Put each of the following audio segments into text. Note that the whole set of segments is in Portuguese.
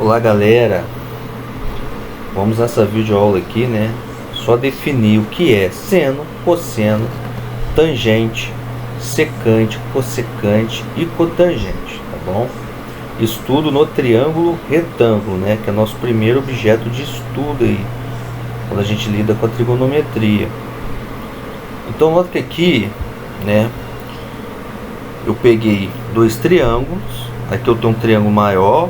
Olá galera, vamos nessa videoaula aqui, né? Só definir o que é seno, cosseno, tangente, secante, cossecante e cotangente, tá bom? Estudo no triângulo retângulo, né? Que é nosso primeiro objeto de estudo aí, quando a gente lida com a trigonometria. Então nota que aqui, né? Eu peguei dois triângulos. Aqui eu tenho um triângulo maior,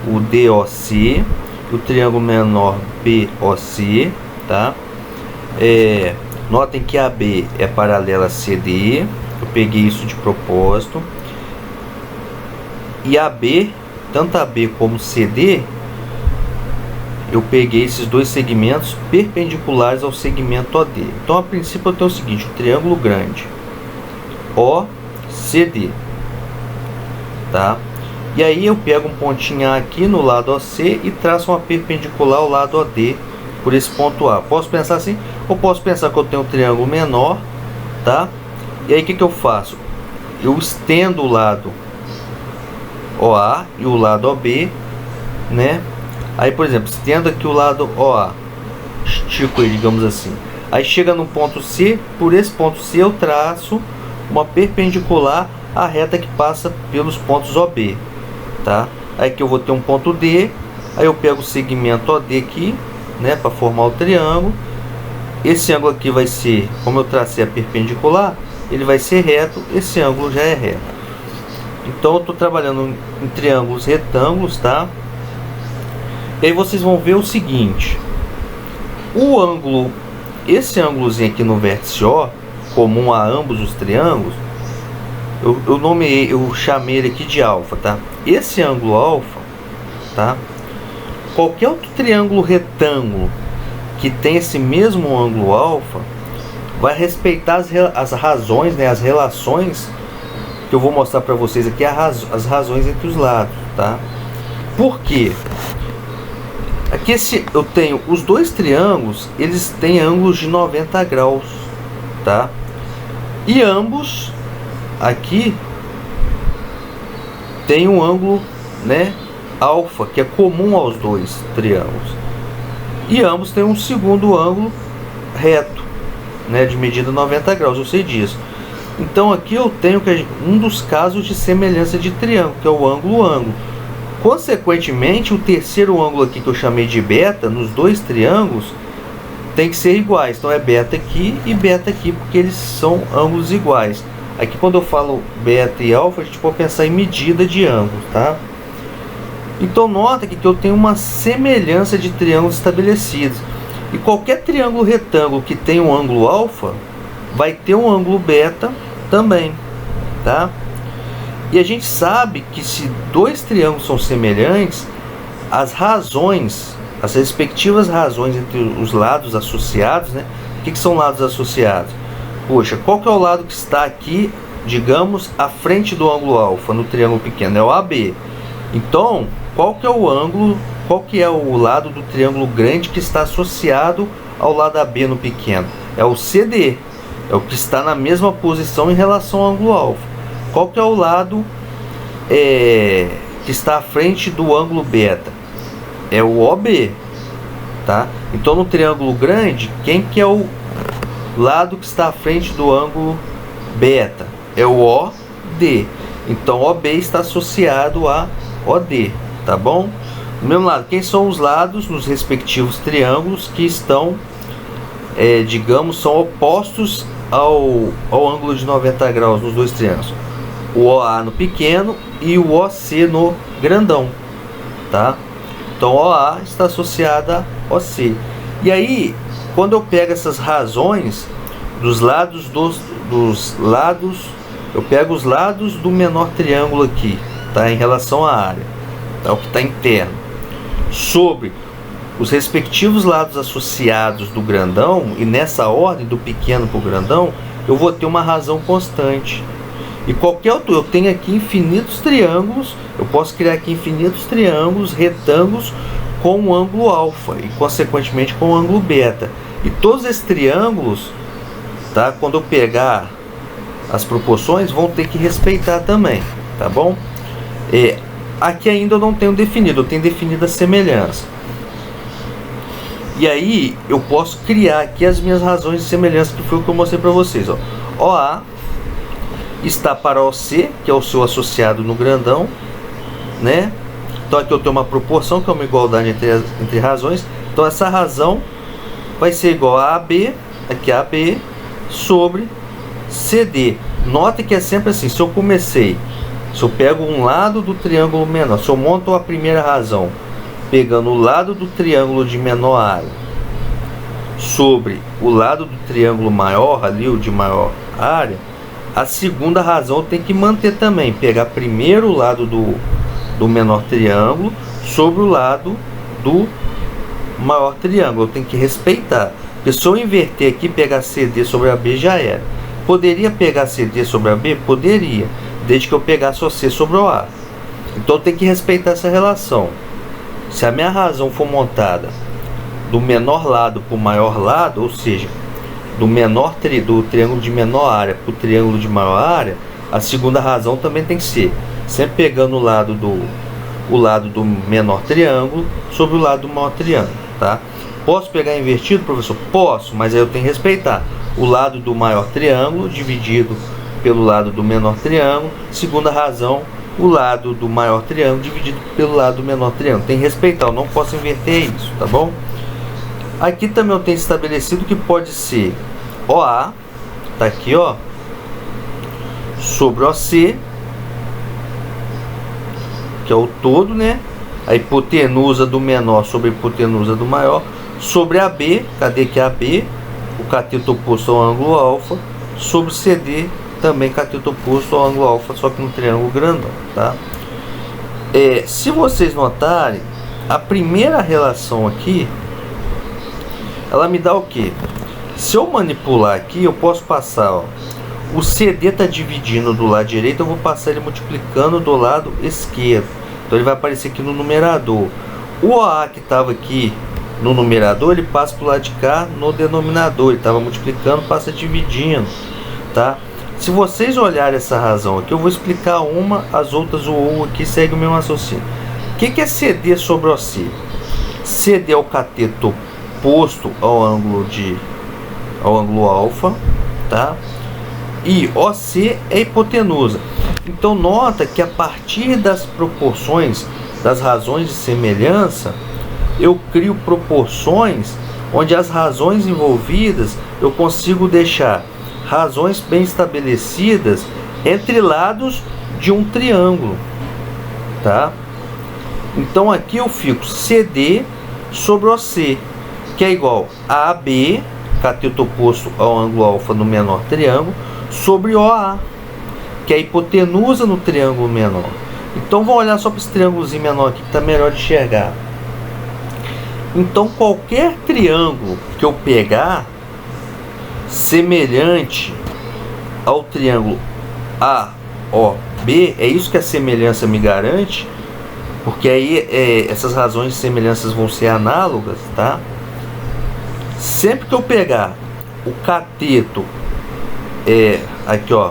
o DOC, e o triângulo menor BOC, tá? Notem que a B é paralela a CD, eu peguei isso de propósito. E a B, tanto a B como CD, eu peguei esses dois segmentos perpendiculares ao segmento OD. Então a princípio eu tenho o seguinte, o triângulo grande OCD, tá? E aí eu pego um pontinho A aqui no lado OC e traço uma perpendicular ao lado OD por esse ponto A. Posso pensar assim, ou posso pensar que eu tenho um triângulo menor, tá? E aí o que eu faço? Eu estendo o lado OA e o lado OB, né? Aí, por exemplo, estendo aqui o lado OA, estico ele, digamos assim. Aí chega no ponto C, por esse ponto C eu traço uma perpendicular à reta que passa pelos pontos OB, tá? Aí que eu vou ter um ponto D, aí eu pego o segmento OD aqui, né, para formar o triângulo. Esse ângulo aqui vai ser, como eu tracei a perpendicular, ele vai ser reto, esse ângulo já é reto. Então eu estou trabalhando em triângulos retângulos, tá? E aí vocês vão ver o seguinte, o ângulo, esse ângulozinho aqui no vértice O, comum a ambos os triângulos, eu chamei ele aqui de alfa, tá? Esse ângulo alfa, tá? Qualquer outro triângulo retângulo que tem esse mesmo ângulo alfa vai respeitar as razões, né? As relações que eu vou mostrar para vocês aqui, as razões entre os lados, tá? Por quê? Aqui eu tenho os dois triângulos, eles têm ângulos de 90 graus, tá? E ambos aqui tem um ângulo, né, alfa, que é comum aos dois triângulos. E ambos têm um segundo ângulo reto, né, de medida 90 graus, eu sei disso. Então aqui eu tenho um dos casos de semelhança de triângulo, que é o ângulo-ângulo. Consequentemente, o terceiro ângulo aqui que eu chamei de beta, nos dois triângulos, tem que ser iguais. Então é beta aqui e beta aqui, porque eles são ângulos iguais. Aqui quando eu falo beta e alfa, a gente pode pensar em medida de ângulo, tá? Então nota aqui que eu tenho uma semelhança de triângulos estabelecidos. E qualquer triângulo retângulo que tenha um ângulo alfa, vai ter um ângulo beta também, tá? E a gente sabe que se dois triângulos são semelhantes, as razões, as respectivas razões entre os lados associados, né? O que são lados associados? Poxa, qual que é o lado que está aqui, digamos, à frente do ângulo alfa no triângulo pequeno? É o AB. Então, qual que é o ângulo, qual que é o lado do triângulo grande que está associado ao lado AB no pequeno? É o CD. É o que está na mesma posição em relação ao ângulo alfa. Qual que é o lado que está à frente do ângulo beta? É o OB, tá? Então no triângulo grande, quem que é o lado que está à frente do ângulo beta? É o OD. Então OB está associado a OD, tá bom? Do mesmo lado, quem são os lados nos respectivos triângulos que estão, digamos, são opostos ao ângulo de 90 graus nos dois triângulos? O OA no pequeno e o OC no grandão, tá? Então OA está associada a OC. E aí, quando eu pego essas razões dos lados eu pego os lados do menor triângulo aqui, tá? Em relação à área, tá? O que está interno, sobre os respectivos lados associados do grandão, e nessa ordem do pequeno para o grandão, eu vou ter uma razão constante. E qualquer outro, eu tenho aqui infinitos triângulos, eu posso criar aqui infinitos triângulos, retângulos com um ângulo alfa e consequentemente com um ângulo beta. E todos esses triângulos, tá, quando eu pegar as proporções, vão ter que respeitar também, tá bom? aqui ainda eu não tenho definido, eu tenho definido a semelhança. E aí eu posso criar aqui as minhas razões de semelhança, que foi o que eu mostrei para vocês. Ó. OA está para OC, que é o seu associado no grandão, né? Então aqui eu tenho uma proporção, que é uma igualdade entre razões. Então essa razão vai ser igual a AB, aqui a AB, sobre CD. Note que é sempre assim, se eu pego um lado do triângulo menor, se eu monto a primeira razão pegando o lado do triângulo de menor área sobre o lado do triângulo maior, ali o de maior área, a segunda razão tem que manter também, pegar primeiro o lado do menor triângulo sobre o lado do maior triângulo. Eu tenho que respeitar, porque se eu inverter aqui, pegar CD sobre AB, já era. Poderia pegar CD sobre AB? Poderia, desde que eu pegasse o C sobre o A. Então eu tenho que respeitar essa relação. Se a minha razão for montada do menor lado para o maior lado, ou seja, do triângulo de menor área para o triângulo de maior área, a segunda razão também tem que ser sempre pegando o lado do menor triângulo sobre o lado do maior triângulo, tá? Posso pegar invertido, professor? Posso, mas aí eu tenho que respeitar o lado do maior triângulo dividido pelo lado do menor triângulo. Segunda razão, o lado do maior triângulo dividido pelo lado do menor triângulo. Tem que respeitar, eu não posso inverter isso, tá bom? Aqui também eu tenho estabelecido que pode ser OA, tá aqui, ó, sobre OC, que é o todo, né? A hipotenusa do menor sobre a hipotenusa do maior, sobre AB, cadê que é AB? O cateto oposto ao ângulo alfa, sobre CD, também cateto oposto ao ângulo alfa, só que no triângulo grandão, tá? Se vocês notarem, a primeira relação aqui, ela me dá o que? Se eu manipular aqui, eu posso passar, ó, o CD está dividindo do lado direito, eu vou passar ele multiplicando do lado esquerdo. Então ele vai aparecer aqui no numerador. O OA que estava aqui no numerador, ele passa para o lado de cá no denominador. Ele estava multiplicando, passa dividindo, tá? Se vocês olharem essa razão aqui, eu vou explicar uma, as outras o OU aqui segue o mesmo raciocínio. O que é CD sobre OC? CD é o cateto oposto ao ângulo alfa, tá? E OC é hipotenusa. Então nota que a partir das proporções das razões de semelhança, eu crio proporções onde as razões envolvidas eu consigo deixar razões bem estabelecidas entre lados de um triângulo, tá? Então aqui eu fico CD sobre OC, que é igual a AB, cateto oposto ao ângulo alfa no menor triângulo, sobre OA, que é a hipotenusa no triângulo menor. Então vamos olhar só para esse triângulozinho menor aqui, que está melhor de enxergar. Então qualquer triângulo que eu pegar semelhante ao triângulo AOB, é isso que a semelhança me garante, porque aí essas razões de semelhanças vão ser análogas, tá? Sempre que eu pegar o cateto, aqui, ó,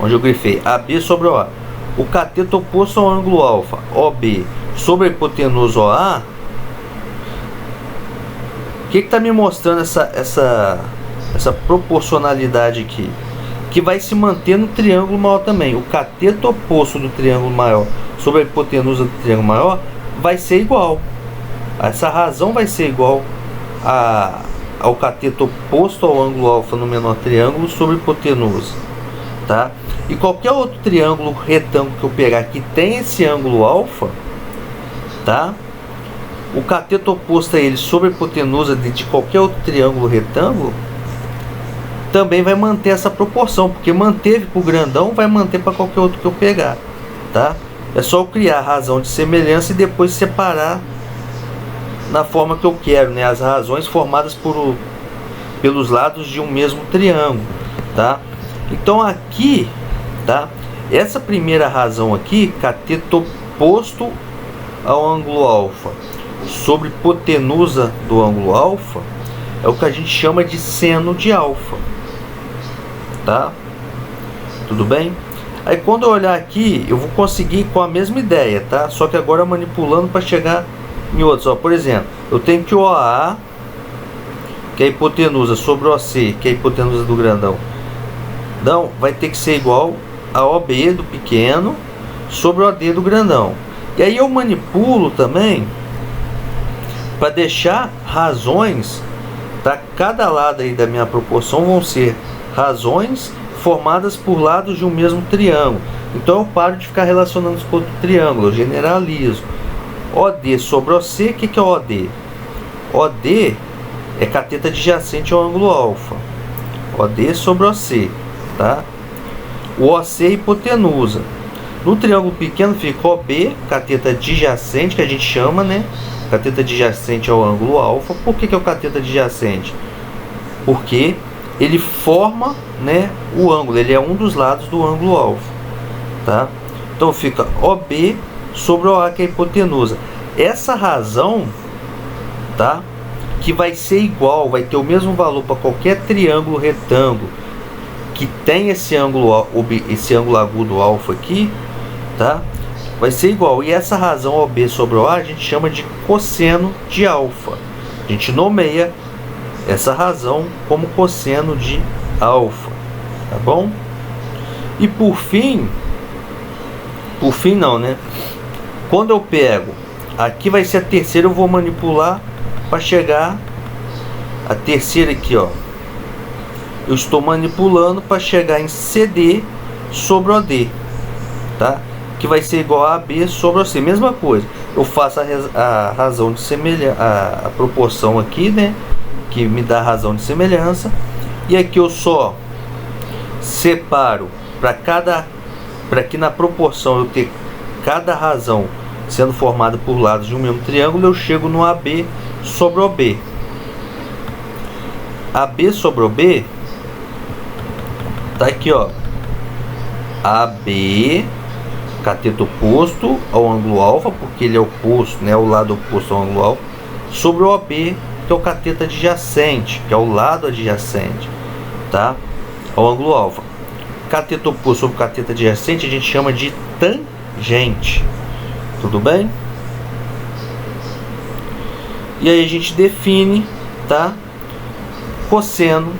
onde eu grifei AB sobre OA, o cateto oposto ao ângulo alfa, OB, sobre a hipotenusa OA, o que está me mostrando essa proporcionalidade aqui? Que vai se manter no triângulo maior também. O cateto oposto do triângulo maior sobre a hipotenusa do triângulo maior vai ser igual. Essa razão vai ser igual ao cateto oposto ao ângulo alfa no menor triângulo sobre a hipotenusa, tá? E qualquer outro triângulo retângulo que eu pegar que tem esse ângulo alfa, tá? O cateto oposto a ele sobre a hipotenusa de qualquer outro triângulo retângulo também vai manter essa proporção, porque manteve para o grandão, vai manter para qualquer outro que eu pegar, tá? É só eu criar a razão de semelhança e depois separar na forma que eu quero, né? As razões formadas pelos lados de um mesmo triângulo, tá? Então aqui, tá? Essa primeira razão aqui, cateto oposto ao ângulo alfa sobre hipotenusa do ângulo alfa, é o que a gente chama de seno de alfa, tá? Tudo bem? Aí quando eu olhar aqui, eu vou conseguir com a mesma ideia, tá? Só que agora manipulando para chegar em outros. Ó, por exemplo, eu tenho que OA, que é a hipotenusa, sobre OC, que é a hipotenusa do grandão. Então, vai ter que ser igual a OB do pequeno sobre o OD do grandão. E aí eu manipulo também para deixar razões, tá? Cada lado aí da minha proporção vão ser razões formadas por lados de um mesmo triângulo. Então eu paro de ficar relacionando com outro triângulo, eu generalizo. OD sobre OC, o que é OD? OD é cateto adjacente ao ângulo alfa. OD sobre OC, tá? O OC é hipotenusa. No triângulo pequeno fica OB, cateto adjacente, que a gente chama, né? Cateto adjacente ao ângulo alfa. Por que é o cateto adjacente? Porque ele forma, né, o ângulo, ele é um dos lados do ângulo alfa, tá? Então fica OB sobre OA, que é a hipotenusa. Essa razão, tá, que vai ser igual, vai ter o mesmo valor para qualquer triângulo retângulo que tem esse ângulo agudo alfa aqui, tá? Vai ser igual. E essa razão OB sobre OA a gente chama de cosseno de alfa. A gente nomeia essa razão como cosseno de alfa, tá bom? E por fim não, né? Quando eu pego, aqui vai ser a terceira, eu vou manipular para chegar a terceira aqui, ó. Eu estou manipulando para chegar em CD sobre OD, tá? Que vai ser igual a AB sobre OC, mesma coisa. Eu faço a razão de semelhança, a proporção aqui, né? Que me dá a razão de semelhança, e aqui eu só separo para que na proporção eu ter cada razão sendo formada por lados de um mesmo triângulo, eu chego no AB sobre OB. AB sobre OB tá aqui, ó. AB, cateto oposto ao ângulo alfa, porque ele é oposto, né, o lado oposto ao ângulo alfa, sobre o OB, que é o cateto adjacente, que é o lado adjacente, tá, ao ângulo alfa. Cateto oposto sobre cateto adjacente a gente chama de tangente, tudo bem? E aí a gente define, tá, cosseno,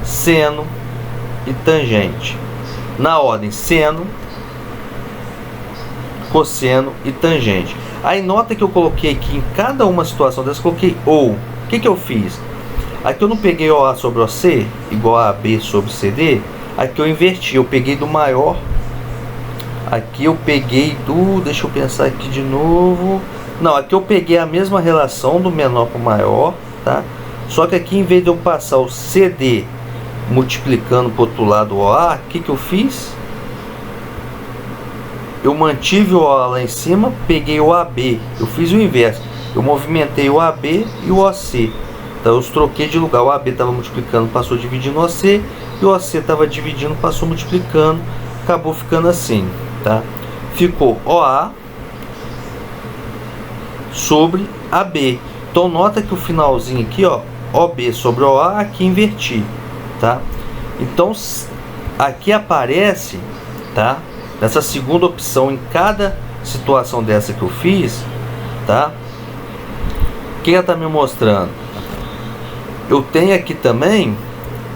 seno e tangente na ordem seno, cosseno e tangente. Aí nota que eu coloquei aqui em cada uma situação dessa, coloquei ou. O que eu fiz? Aqui eu não peguei OA sobre OC igual a AB sobre CD. Aqui eu inverti, eu peguei do maior. Aqui eu peguei do... Deixa eu pensar aqui de novo. Não, aqui eu peguei a mesma relação do menor para o maior, tá? Só que aqui, em vez de eu passar o CD multiplicando para o outro lado o OA, o que eu fiz? Eu mantive o OA lá em cima, peguei o AB, eu fiz o inverso, eu movimentei o AB e o OC, então eu os troquei de lugar. O AB estava multiplicando, passou dividindo o OC, e o OC estava dividindo, passou multiplicando, acabou ficando assim, tá? Ficou OA sobre AB. Então nota que o finalzinho aqui, ó, OB sobre OA, aqui inverti, tá? Então aqui aparece, tá, nessa segunda opção, em cada situação dessa que eu fiz, tá, o que ela está me mostrando? Eu tenho aqui também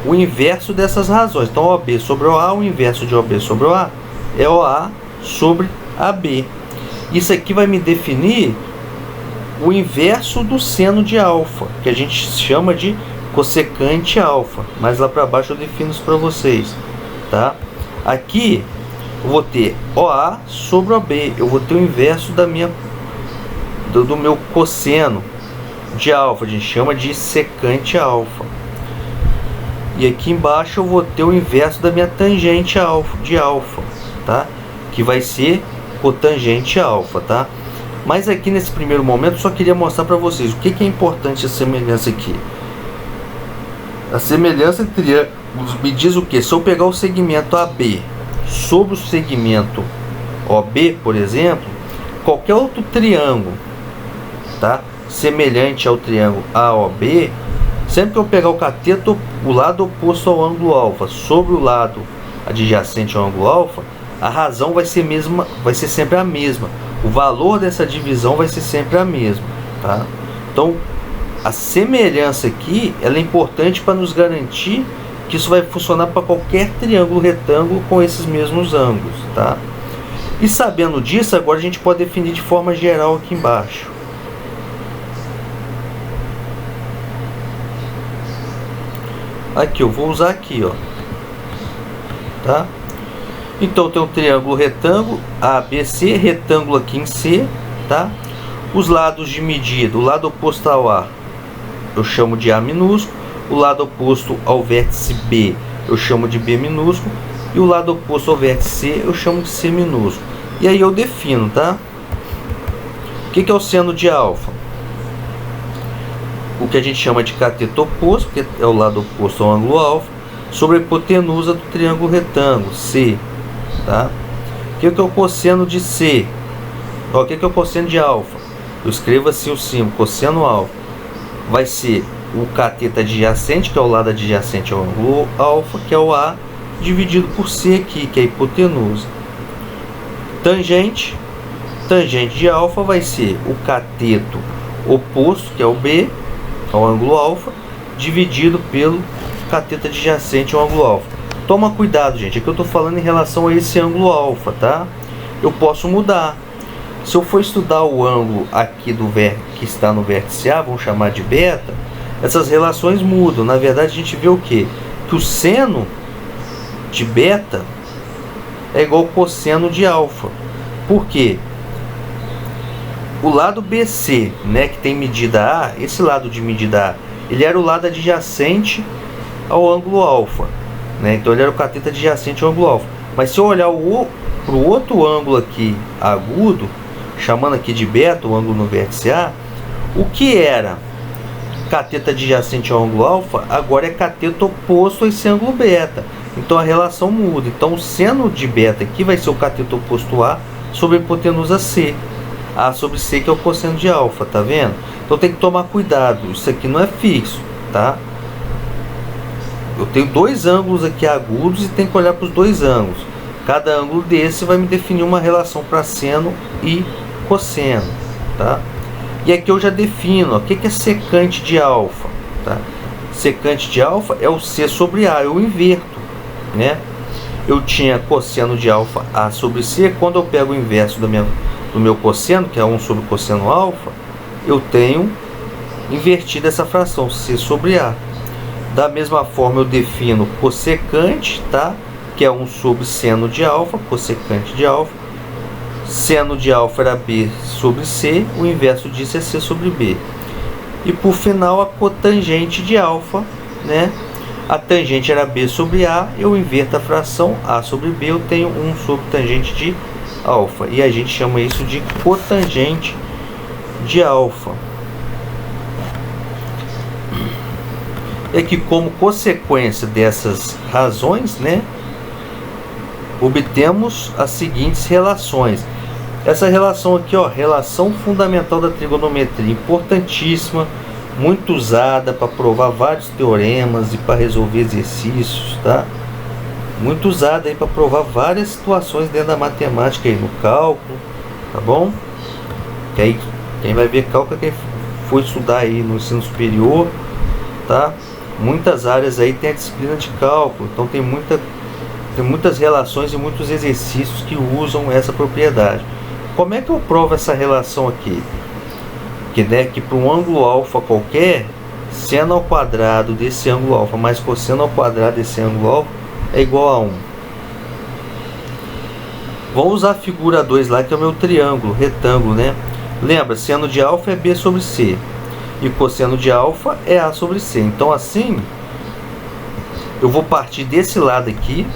o inverso dessas razões. Então OB sobre OA, o inverso de OB sobre OA é OA sobre AB. Isso aqui vai me definir o inverso do seno de alfa, que a gente chama de cossecante alfa. Mas lá para baixo eu defino isso para vocês, tá? Aqui eu vou ter OA sobre OB, eu vou ter o inverso da do meu cosseno de alfa, a gente chama de secante alfa. E aqui embaixo eu vou ter o inverso da minha tangente alfa, de alfa, tá? Que vai ser cotangente alfa, tá? Mas aqui nesse primeiro momento eu só queria mostrar para vocês o que é importante a semelhança aqui. A semelhança entre triângulos me diz o que? Se eu pegar o segmento AB sobre o segmento OB, por exemplo, qualquer outro triângulo, tá, semelhante ao triângulo AOB, sempre que eu pegar o cateto, o lado oposto ao ângulo alfa, sobre o lado adjacente ao ângulo alfa, a razão vai ser sempre a mesma. O valor dessa divisão vai ser sempre a mesma, tá? Então, a semelhança aqui, ela é importante para nos garantir que isso vai funcionar para qualquer triângulo retângulo com esses mesmos ângulos, tá? E sabendo disso, agora a gente pode definir de forma geral aqui embaixo. Aqui, eu vou usar aqui, ó, tá? Então tem um triângulo retângulo ABC, retângulo aqui em C, tá? Os lados de medida, o lado oposto ao A eu chamo de A minúsculo, o lado oposto ao vértice B eu chamo de B minúsculo e o lado oposto ao vértice C eu chamo de C minúsculo. E aí eu defino, tá? O que é o seno de alfa? O que a gente chama de cateto oposto, que é o lado oposto ao ângulo alfa, sobre a hipotenusa do triângulo retângulo C, tá? O que é o cosseno de C? O que é o cosseno de alfa? Eu escrevo assim o símbolo, cosseno alfa. Vai ser o cateto adjacente, que é o lado adjacente ao ângulo alfa, que é o A, dividido por C aqui, que é a hipotenusa. Tangente de alfa vai ser o cateto oposto, que é o B, ao ângulo alfa, dividido pelo cateto adjacente ao ângulo alfa. Toma cuidado, gente, é que eu estou falando em relação a esse ângulo alfa, tá? Eu posso mudar. Se eu for estudar o ângulo aqui que está no vértice A, vamos chamar de beta, essas relações mudam. Na verdade, a gente vê o quê? Que o seno de beta é igual ao cosseno de alfa. Por quê? O lado BC, né, que tem medida A, esse lado de medida A, ele era o lado adjacente ao ângulo alfa, né? Então ele era o cateto adjacente ao ângulo alfa. Mas se eu olhar para o outro ângulo aqui agudo, chamando aqui de beta, o ângulo no vértice A, o que era cateto adjacente ao ângulo alfa, agora é cateto oposto a esse ângulo beta. Então a relação muda. Então o seno de beta aqui vai ser o cateto oposto A sobre a hipotenusa C. A sobre C, que é o cosseno de alfa, tá vendo? Então tem que tomar cuidado, isso aqui não é fixo, tá? Eu tenho dois ângulos aqui agudos e tenho que olhar para os dois ângulos. Cada ângulo desse vai me definir uma relação para seno e cosseno, tá? E aqui eu já defino, ó, o que é secante de alfa, tá? Secante de alfa é o C sobre A, eu inverto, né? Eu tinha cosseno de alfa A sobre C, quando eu pego o inverso do meu cosseno, que é 1 sobre cosseno alfa, eu tenho invertido essa fração, C sobre A. Da mesma forma eu defino cossecante, tá? Que é 1 sobre seno de alfa, cossecante de alfa. Seno de alfa era B sobre C, o inverso disso é C sobre B. E por final a cotangente de alfa, né? A tangente era B sobre A, eu inverto a fração A sobre B, eu tenho 1 sobre tangente de alfa. E a gente chama isso de cotangente de alfa. É que como consequência dessas razões, né, obtemos as seguintes relações. Essa relação aqui, ó, relação fundamental da trigonometria, importantíssima, muito usada para provar vários teoremas e para resolver exercícios, tá? Muito usada aí para provar várias situações dentro da matemática aí, no cálculo, tá bom? Que aí quem vai ver cálculo é quem for estudar aí no ensino superior, tá? Muitas áreas aí tem a disciplina de cálculo, então tem muitas relações e muitos exercícios que usam essa propriedade. Como é que eu provo essa relação aqui? Que para um ângulo alfa qualquer, seno ao quadrado desse ângulo alfa mais cosseno ao quadrado desse ângulo alfa é igual a 1. Vamos usar a figura 2 lá, que é o meu triângulo, retângulo, né? Lembra, seno de alfa é B sobre C. E cosseno de alfa é A sobre C. Então assim, eu vou partir desse lado aqui.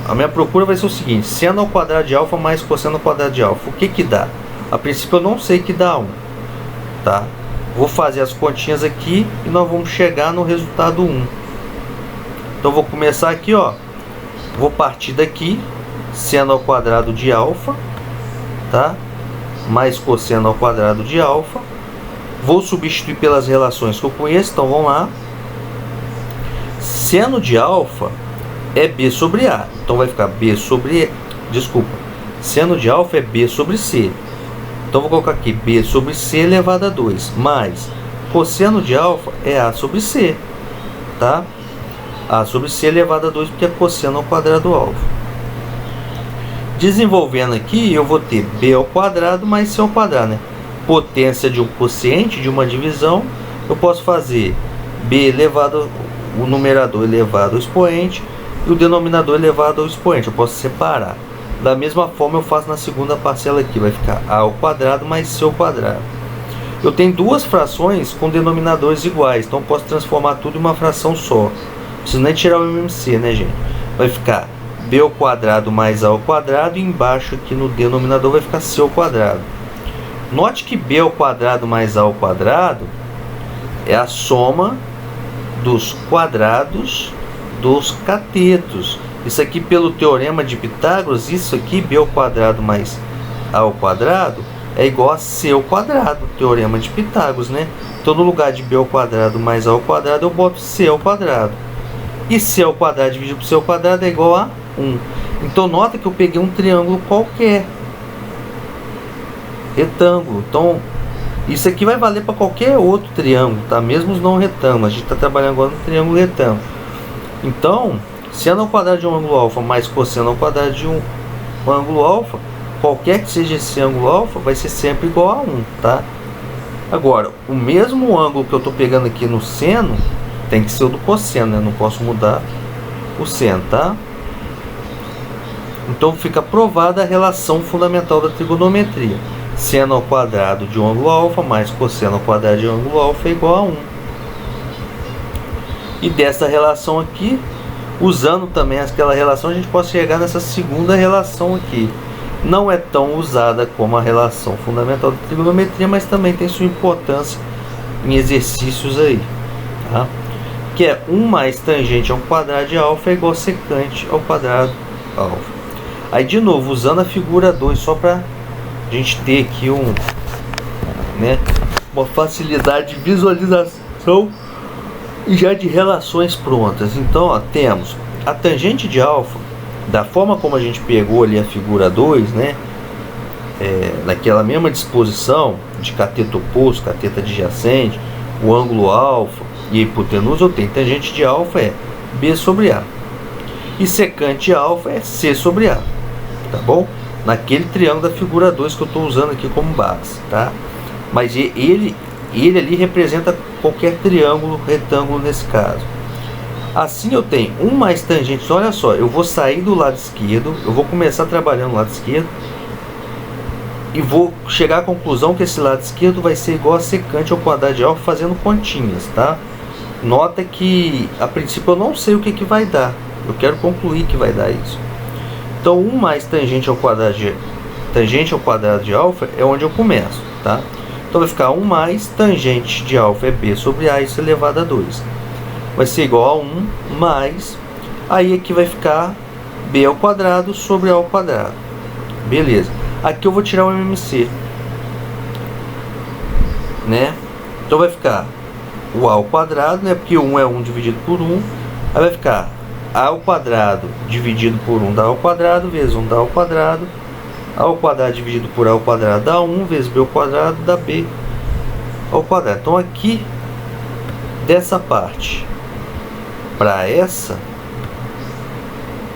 A minha procura vai ser o seguinte: seno ao quadrado de alfa mais cosseno ao quadrado de alfa. O que que dá? A princípio eu não sei que dá 1, tá? Vou fazer as continhas aqui e nós vamos chegar no resultado 1. Então vou começar aqui, ó. Vou partir daqui, seno ao quadrado de alfa, tá? Mais cosseno ao quadrado de alfa. Vou substituir pelas relações que eu conheço, então vamos lá. Seno de alfa é B sobre A. Então vai ficar B sobre... Desculpa. Seno de alfa é B sobre C. Então vou colocar aqui B sobre C elevado a 2. Mais cosseno de alfa é A sobre C. Tá? A sobre C elevado a 2 porque é cosseno ao quadrado do alfa. Desenvolvendo aqui, eu vou ter B ao quadrado mais C ao quadrado, né? Potência de um quociente, de uma divisão. Eu posso fazer B elevado, o numerador elevado ao expoente, e o denominador elevado ao expoente. Eu posso separar. Da mesma forma eu faço na segunda parcela aqui. Vai ficar A ao quadrado mais C ao quadrado. Eu tenho duas frações com denominadores iguais. Então eu posso transformar tudo em uma fração só. Não preciso nem tirar o MMC, né, gente? Vai ficar B ao quadrado mais A ao quadrado. E embaixo aqui no denominador vai ficar C ao quadrado. Note que B ao quadrado mais A ao quadrado é a soma dos quadrados dos catetos. Isso aqui pelo teorema de Pitágoras, isso aqui, B ao quadrado mais A ao quadrado, é igual a C ao quadrado, teorema de Pitágoras, né? Então no lugar de B ao quadrado mais A ao quadrado, eu boto C ao quadrado. E C ao quadrado dividido por C ao quadrado é igual a 1. Então nota que eu peguei um triângulo qualquer. Retângulo. Então isso aqui vai valer para qualquer outro triângulo, tá? Mesmo os não retângulos. A gente está trabalhando agora no triângulo retângulo. Então, seno ao quadrado de um ângulo alfa mais cosseno ao quadrado de um ângulo alfa, qualquer que seja esse ângulo alfa, vai ser sempre igual a 1, tá? Agora, o mesmo ângulo que eu estou pegando aqui no seno, tem que ser o do cosseno, né? Não posso mudar o seno, tá? Então, fica provada a relação fundamental da trigonometria. Seno ao quadrado de um ângulo alfa mais cosseno ao quadrado de um ângulo alfa é igual a 1. E dessa relação aqui, usando também aquela relação, a gente pode chegar nessa segunda relação aqui. Não é tão usada como a relação fundamental da trigonometria, mas também tem sua importância em exercícios aí, tá? Que é 1 mais tangente ao quadrado de alfa é igual a secante ao quadrado alfa. Aí de novo, usando a figura 2, só para a gente ter aqui uma facilidade de visualização e já de relações prontas. Então, ó, temos a tangente de alfa, da forma como a gente pegou ali a figura 2, né? Naquela mesma disposição de cateto oposto, cateto adjacente, o ângulo alfa e a hipotenusa, eu tenho tangente de alfa é B sobre A. E secante de alfa é C sobre A. Tá bom? Naquele triângulo da figura 2 que eu estou usando aqui como base, tá? Mas ele ali representa qualquer triângulo retângulo nesse caso. Assim eu tenho 1 mais tangente. Olha só, eu vou sair do lado esquerdo, eu vou começar trabalhando no lado esquerdo e vou chegar à conclusão que esse lado esquerdo vai ser igual a secante ao quadrado de alfa fazendo continhas, tá? Nota que a princípio eu não sei o que vai dar. Eu quero concluir que vai dar isso. Então 1 mais tangente ao quadrado de alfa é onde eu começo, tá? Então vai ficar 1 mais tangente de alfa é B sobre A, isso elevado a 2. Vai ser igual a 1 mais, aí aqui vai ficar B ao quadrado sobre A ao quadrado. Beleza. Aqui eu vou tirar o MMC, né? Então vai ficar o A ao quadrado, né? Porque 1 é 1 dividido por 1. Aí vai ficar A ao quadrado dividido por 1 dá A ao quadrado, vezes 1 dá A ao quadrado. A ao quadrado dividido por A ao quadrado dá 1, vezes B ao quadrado dá B ao quadrado. Então aqui, dessa parte para essa,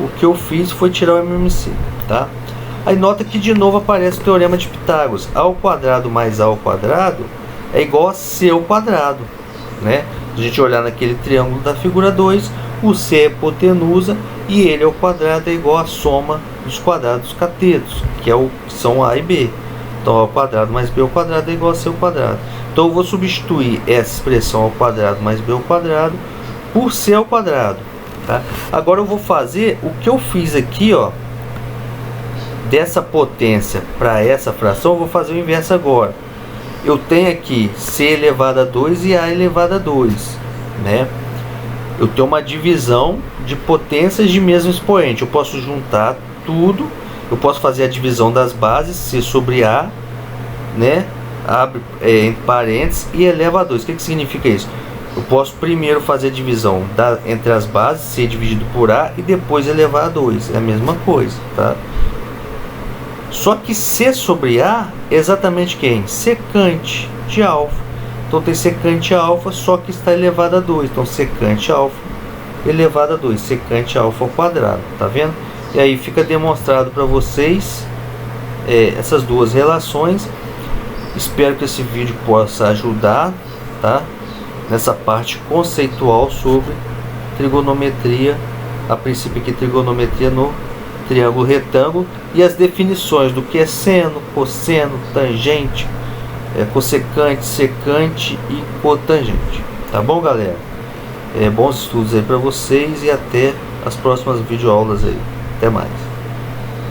o que eu fiz foi tirar o MMC, tá? Aí nota que de novo aparece o teorema de Pitágoras. A ao quadrado mais A ao quadrado é igual a C ao quadrado, né? Se a gente olhar naquele triângulo da figura 2, o C é hipotenusa e ele ao quadrado é igual a soma dos quadrados catetos, que são A e B. Então A ao quadrado mais B ao quadrado é igual a C ao quadrado. Então eu vou substituir essa expressão ao quadrado mais B ao quadrado por C ao quadrado, tá? Agora eu vou fazer o que eu fiz aqui, ó, dessa potência para essa fração, eu vou fazer o inverso agora. Eu tenho aqui C elevado a 2 e A elevado a 2, né? Eu tenho uma divisão de potências de mesmo expoente. Eu posso juntar tudo, eu posso fazer a divisão das bases, C sobre A, né? Abre entre parênteses e eleva a 2. O que significa isso? Eu posso primeiro fazer a divisão entre as bases, C dividido por A, e depois elevar a 2. É a mesma coisa, tá? Só que C sobre A é exatamente quem? Secante de alfa. Então tem secante alfa, só que está elevado a 2. Então secante alfa elevado a 2. Secante alfa ao quadrado. Tá vendo? E aí fica demonstrado para vocês essas duas relações. Espero que esse vídeo possa ajudar, tá? Nessa parte conceitual sobre trigonometria. A princípio aqui trigonometria no triângulo retângulo e as definições do que é seno, cosseno, tangente, cossecante, secante e cotangente. Tá bom, galera? Bons estudos aí para vocês e até as próximas videoaulas aí. Até mais.